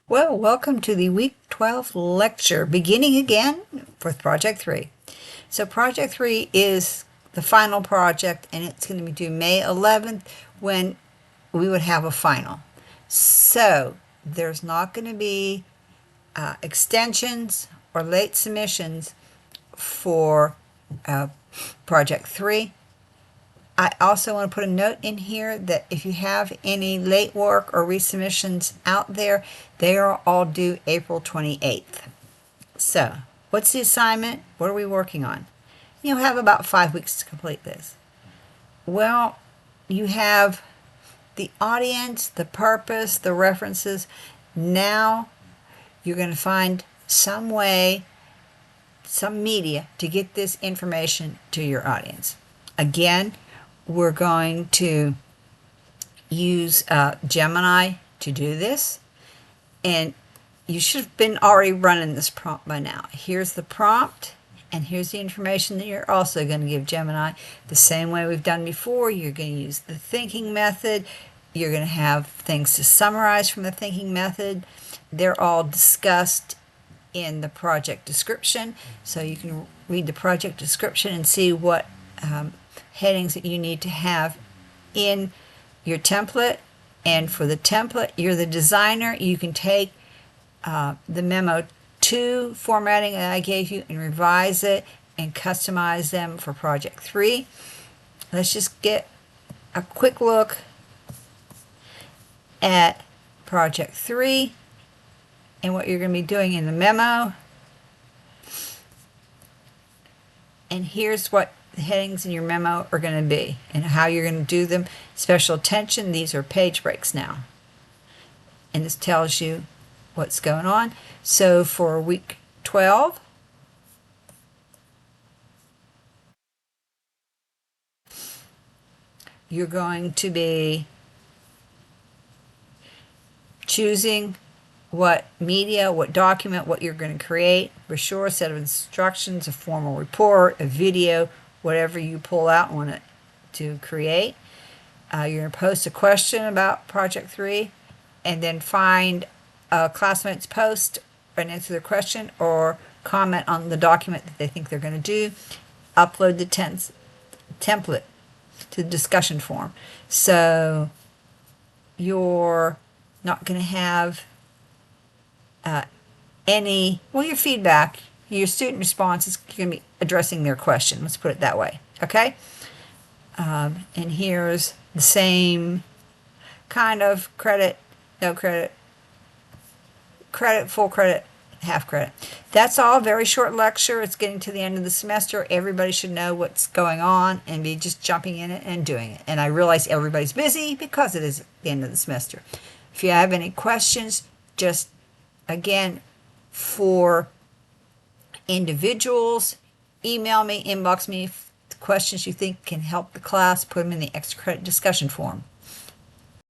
Well, welcome to the Week 12 lecture, beginning again with Project 3. So Project 3 is the final project, and it's going to be due May 11th when we would have a final. So there's not going to be extensions or late submissions for Project 3. I also want to put a note in here that if you have any late work or resubmissions out there, they are all due April 28th. So, what's the assignment? What are we working on? You'll have about 5 weeks to complete this. Well, you have the audience, the purpose, the references. Now you're going to find some way, some media to get this information to your audience. Again, we're going to use Gemini to do this, and you should have been already running this prompt by now. Here's the prompt, and here's the information that you're also going to give Gemini. The same way we've done before, you're going to use the thinking method. You're going to have things to summarize from the thinking method. They're all discussed in the project description, so you can read the project description and see what headings that you need to have in your template. And for the template, you're the designer. You can take the memo 2 formatting that I gave you and revise it and customize them for Project 3. Let's just get a quick look at Project 3 and what you're going to be doing in the memo. And here's what the headings in your memo are going to be and how you're going to do them. Special attention, these are page breaks now. And this tells you what's going on. So for week 12, you're going to be choosing what media, what document, what you're going to create, brochure, set of instructions, a formal report, a video, whatever you pull out and want it to create. You're going to post a question about Project 3 and then find a classmate's post and answer their question or comment on the document that they think they're going to do. Upload the template to the discussion forum. So you're not going to have your feedback, your student response is going to be addressing their question. Let's put it that way. Okay? And here's the same kind of credit, no credit, credit, full credit, half credit. That's all. Very short lecture. It's getting to the end of the semester. Everybody should know what's going on and be just jumping in it and doing it. And I realize everybody's busy because it is the end of the semester. If you have any questions, just again, for individuals, email me, inbox me, questions you think can help the class, put them in the extra credit discussion forum.